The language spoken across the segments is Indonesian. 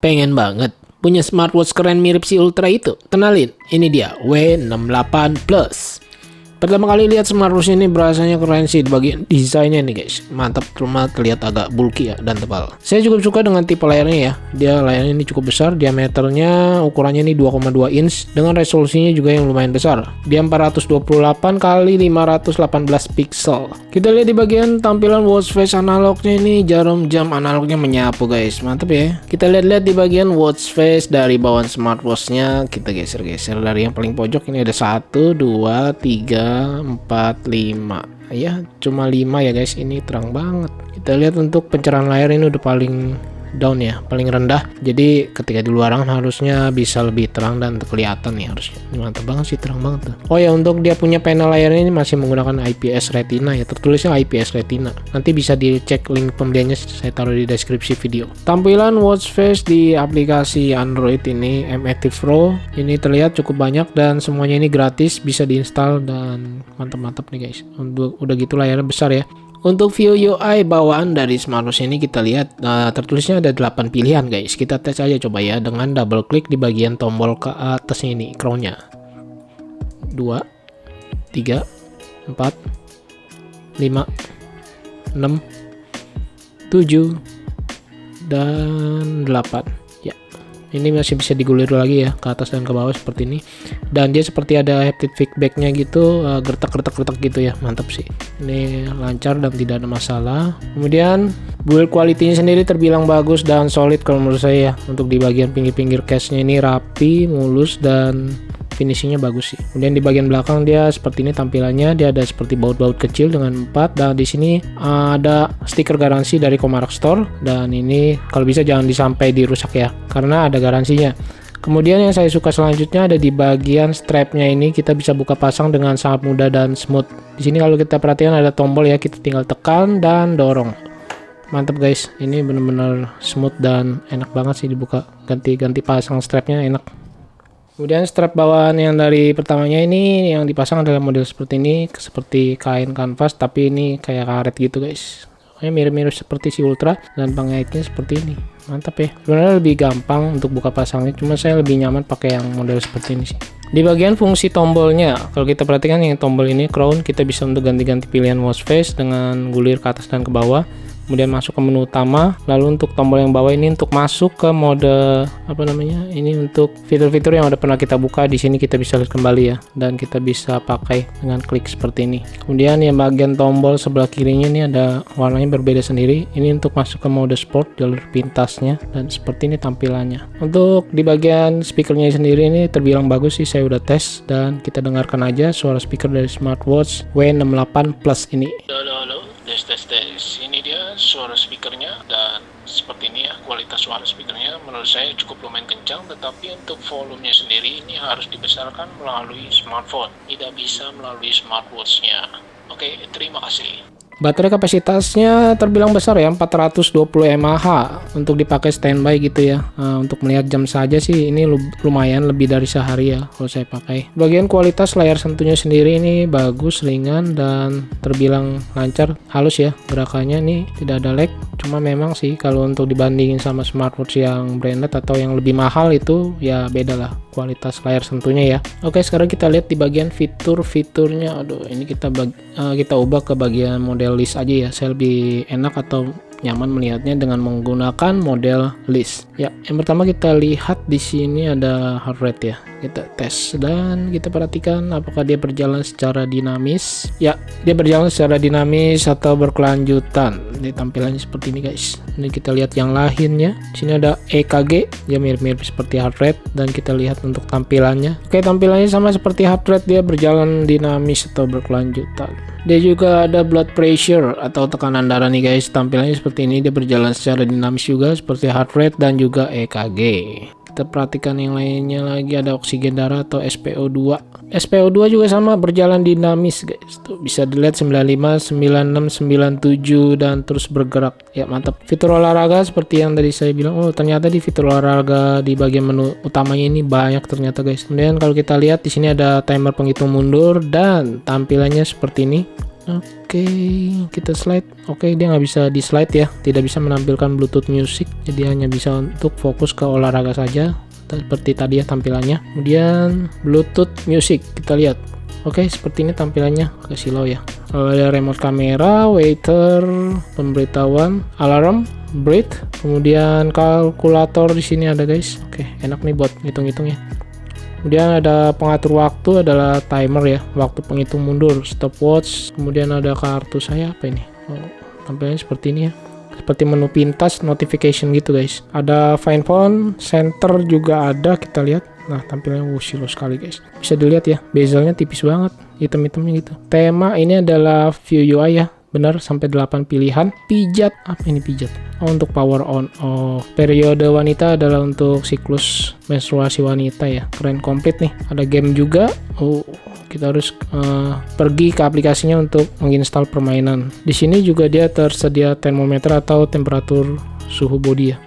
Pengen banget punya smartwatch keren mirip si Ultra itu? Kenalin, ini dia W68 Plus. Pertama kali lihat smartwatch ini berasanya keren sih di bagian desainnya nih guys. Mantap, cuma terlihat agak bulky ya dan tebal. Saya cukup suka dengan tipe layarnya ya. Dia layarnya ini cukup besar, diameternya ukurannya ini 2,2 inch dengan resolusinya juga yang lumayan besar. Dia 428 kali 518 pixel. Kita lihat di bagian tampilan watch face analognya ini, jarum jam analognya menyapu guys. Mantap ya. Kita lihat-lihat di bagian watch face dari bawaan smartwatchnya. Kita geser-geser dari yang paling pojok, ini ada 1, 2, 3, 4, 5 ya, cuma 5 ya guys. Ini terang banget. Kita lihat untuk pencerahan layar ini udah paling down ya, paling rendah. Jadi ketika di luaran harusnya bisa lebih terang dan kelihatan nih harusnya. Ini mantap banget sih, terang banget tuh. Oh ya, untuk dia punya panel layarnya ini masih menggunakan IPS Retina ya, tertulisnya IPS Retina. Nanti bisa dicek link pembeliannya, saya taruh di deskripsi video. Tampilan watch face di aplikasi Android ini M-Active Pro ini terlihat cukup banyak dan semuanya ini gratis, bisa diinstal dan mantap-mantap nih guys. Untuk udah gitu layarnya besar ya. Untuk view UI bawaan dari smartwatch ini kita lihat tertulisnya ada 8 pilihan guys. Kita tes aja coba ya dengan double klik di bagian tombol ke atasnya ini, crownnya. 2, 3, 4, 5, 6, 7, dan 8 ya. Ini masih bisa digulir lagi ya ke atas dan ke bawah seperti ini. Dan dia seperti ada haptic feedbacknya gitu, gertak-gertak gitu ya. Mantap sih. Ini lancar dan tidak ada masalah. Kemudian build quality-nya sendiri terbilang bagus dan solid kalau menurut saya ya. Untuk di bagian pinggir-pinggir case-nya ini rapi, mulus, dan finishingnya bagus sih. Kemudian di bagian belakang dia seperti ini tampilannya. Dia ada seperti baut-baut kecil dengan 4. Dan di sini ada stiker garansi dari Comarak Store. Dan ini kalau bisa jangan disampai dirusak ya, karena ada garansinya. Kemudian yang saya suka selanjutnya ada di bagian strapnya ini. Kita bisa buka pasang dengan sangat mudah dan smooth. Di sini kalau kita perhatikan ada tombol ya, kita tinggal tekan dan dorong. Mantap guys, ini benar-benar smooth dan enak banget sih dibuka. Ganti-ganti pasang strapnya enak. Kemudian strap bawaan yang dari pertamanya ini yang dipasang adalah model seperti ini, seperti kain kanvas tapi ini kayak karet gitu guys. Mirip-mirip seperti si Ultra dan pengaitnya seperti ini. Mantap ya. Sebenarnya lebih gampang untuk buka pasangnya, cuma saya lebih nyaman pakai yang model seperti ini sih. Di bagian fungsi tombolnya, kalau kita perhatikan yang tombol ini crown, kita bisa untuk ganti-ganti pilihan watch face dengan gulir ke atas dan ke bawah. Kemudian masuk ke menu utama. Lalu untuk tombol yang bawah ini untuk masuk ke mode apa namanya? Ini untuk fitur-fitur yang udah pernah kita buka. Di sini kita bisa lihat kembali ya, dan kita bisa pakai dengan klik seperti ini. Kemudian yang bagian tombol sebelah kirinya ini ada warnanya berbeda sendiri. Ini untuk masuk ke mode sport, jalur pintasnya, dan seperti ini tampilannya. Untuk di bagian speakernya sendiri ini terbilang bagus sih, saya udah tes dan kita dengarkan aja suara speaker dari smartwatch W68 Plus ini. Halo, tes. Ini dia suara speakernya dan seperti ini ya kualitas suara speakernya. Menurut saya cukup lumayan kencang, tetapi untuk volumenya sendiri ini harus dibesarkan melalui smartphone, tidak bisa melalui smartwatchnya. Oke, terima kasih. Baterai kapasitasnya terbilang besar ya, 420 mAh untuk dipakai standby gitu ya. Untuk melihat jam saja sih ini lumayan lebih dari sehari ya kalau saya pakai. Bagian kualitas layar sentuhnya sendiri ini bagus, ringan, dan terbilang lancar, halus ya gerakannya. Nih tidak ada lag. Cuma memang sih kalau untuk dibandingin sama smartwatch yang branded atau yang lebih mahal itu ya beda lah kualitas layar sentuhnya ya. Oke, sekarang kita lihat di bagian fitur-fiturnya. Aduh, ini kita ubah ke bagian model list aja ya. Saya lebih enak atau nyaman melihatnya dengan menggunakan model list. Ya, yang pertama kita lihat di sini ada heart rate ya. Kita tes dan kita perhatikan apakah dia berjalan secara dinamis. Ya, dia berjalan secara dinamis atau berkelanjutan. Ini tampilannya seperti ini guys. Ini kita lihat yang lainnya. Di sini ada EKG, dia mirip-mirip seperti heart rate, dan kita lihat untuk tampilannya. Oke, tampilannya sama seperti heart rate, dia berjalan dinamis atau berkelanjutan. Dia juga ada blood pressure atau tekanan darah nih guys. Tampilannya seperti ini, dia berjalan secara dinamis juga seperti heart rate dan juga EKG. Kita perhatikan yang lainnya lagi, ada oksigen darah atau SpO2. SpO2 juga sama berjalan dinamis guys. Tuh bisa dilihat 95, 96, 97 dan terus bergerak. Ya, mantap. Fitur olahraga seperti yang tadi saya bilang. Oh, ternyata di fitur olahraga di bagian menu utamanya ini banyak ternyata guys. Kemudian kalau kita lihat di sini ada timer penghitung mundur dan tampilannya seperti ini. Oke, kita slide. Oke, dia nggak bisa di slide ya, tidak bisa menampilkan Bluetooth music, jadi hanya bisa untuk fokus ke olahraga saja seperti tadi ya tampilannya. Kemudian Bluetooth music kita lihat. Oke, seperti ini tampilannya, agak silau ya. Ada remote kamera, waiter, pemberitahuan, alarm, breathe, kemudian kalkulator di sini ada guys. Oke, enak nih buat ngitung-ngitung ya. Kemudian ada pengatur waktu, adalah timer ya, waktu penghitung mundur, stopwatch. Kemudian ada kartu saya, apa ini? Oh, tampilannya seperti ini ya, seperti menu pintas, notification gitu guys. Ada find phone, center juga ada, kita lihat. Nah, tampilannya silau sekali guys. Bisa dilihat ya, bezelnya tipis banget, hitam-hitamnya gitu. Tema ini adalah view UI ya, benar, sampai 8 pilihan. Pijat, apa ini pijat? Oh, untuk power on off. Periode wanita adalah untuk siklus menstruasi wanita ya. Keren, komplit nih. Ada game juga. Oh, kita harus pergi ke aplikasinya untuk menginstal permainan. Di sini juga dia tersedia termometer atau temperatur suhu body ya.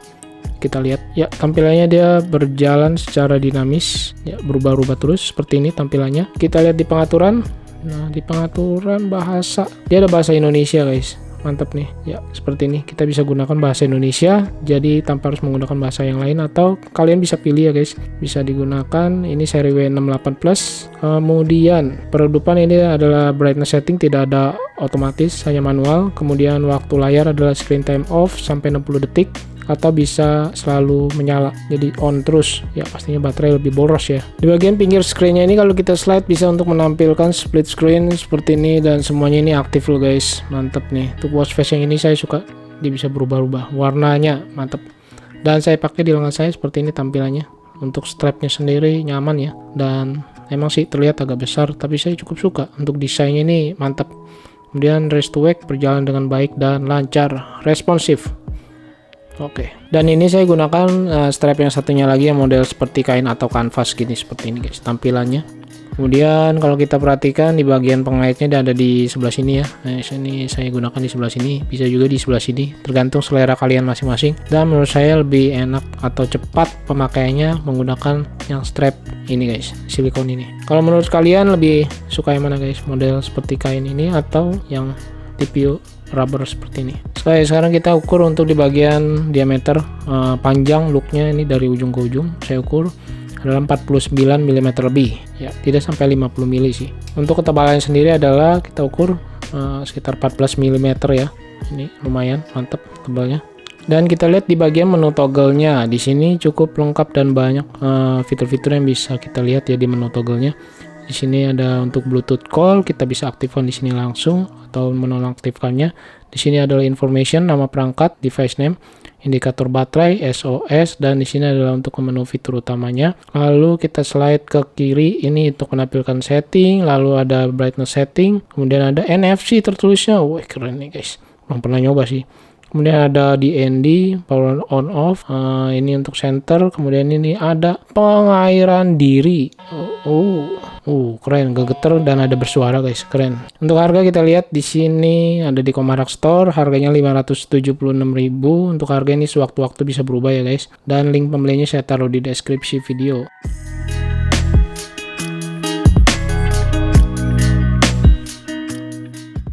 Kita lihat ya, tampilannya dia berjalan secara dinamis ya, berubah-ubah terus seperti ini tampilannya. Kita lihat di pengaturan. Nah, di pengaturan bahasa, dia ada bahasa Indonesia guys, mantap nih ya. Seperti ini kita bisa gunakan bahasa Indonesia, jadi tanpa harus menggunakan bahasa yang lain, atau kalian bisa pilih ya guys, bisa digunakan. Ini seri W68 Plus. Kemudian peredupan ini adalah brightness setting, tidak ada otomatis, hanya manual. Kemudian waktu layar adalah screen time off sampai 60 detik, atau bisa selalu menyala, jadi on terus ya, pastinya baterai lebih boros ya. Di bagian pinggir screennya ini kalau kita slide bisa untuk menampilkan split screen seperti ini, dan semuanya ini aktif loh guys, mantep nih. Untuk watch face yang ini saya suka, dia bisa berubah-ubah warnanya, mantep. Dan saya pakai di lengan saya seperti ini tampilannya. Untuk strapnya sendiri nyaman ya, dan emang sih terlihat agak besar, tapi saya cukup suka. Untuk desainnya ini mantap. Kemudian race to wake berjalan dengan baik dan lancar, responsif. Oke, dan ini saya gunakan strap yang satunya lagi yang model seperti kain atau kanvas gini, seperti ini guys tampilannya. Kemudian kalau kita perhatikan di bagian pengaitnya dia ada di sebelah sini ya. Nah, ini saya gunakan di sebelah sini, bisa juga di sebelah sini, tergantung selera kalian masing-masing. Dan menurut saya lebih enak atau cepat pemakaiannya menggunakan yang strap ini guys, silikon ini. Kalau menurut kalian lebih suka yang mana guys, model seperti kain ini atau yang TPU rubber seperti ini? Sekarang kita ukur untuk di bagian diameter panjang looknya ini dari ujung ke ujung, saya ukur adalah 49 mm lebih ya, tidak sampai 50 mm sih. Untuk ketebalan sendiri adalah kita ukur sekitar 14 mm ya, ini lumayan mantap tebalnya. Dan kita lihat di bagian menu toggle-nya, di sini cukup lengkap dan banyak fitur-fitur yang bisa kita lihat ya di menu toggle-nya. Di sini ada untuk Bluetooth call, kita bisa aktifkan di sini langsung atau menonaktifkannya. Di sini adalah information, nama perangkat, device name, indikator baterai, SOS, dan di sini adalah untuk menu fitur utamanya. Lalu kita slide ke kiri, ini untuk menampilkan setting, lalu ada brightness setting, kemudian ada NFC tertulisnya. Wah, keren nih guys, belum pernah nyoba sih. Kemudian ada DND, power on off, ini untuk center. Kemudian ini ada pengairan diri. Keren, gegeter dan ada bersuara guys, keren. Untuk harga kita lihat di sini ada di Komarak Store, harganya 576.000. Untuk harga ini sewaktu-waktu bisa berubah ya guys. Dan link pembelinya saya taruh di deskripsi video.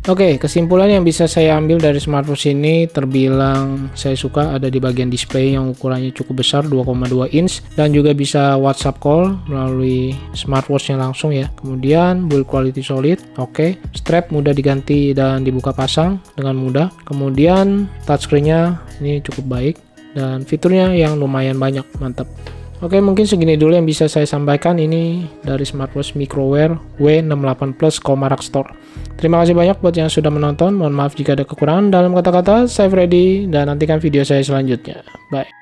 Oke, kesimpulan yang bisa saya ambil dari smartwatch ini terbilang saya suka ada di bagian display yang ukurannya cukup besar, 2,2 inch, dan juga bisa WhatsApp call melalui smartwatchnya langsung ya. Kemudian build quality solid, oke. Strap mudah diganti dan dibuka pasang dengan mudah. Kemudian touchscreen-nya ini cukup baik dan fiturnya yang lumayan banyak, mantap. Oke, mungkin segini dulu yang bisa saya sampaikan ini dari smartwatch Microwear W68 Plus Komarak Store. Terima kasih banyak buat yang sudah menonton. Mohon maaf jika ada kekurangan dalam kata-kata. Saya Freddy dan nantikan video saya selanjutnya. Bye.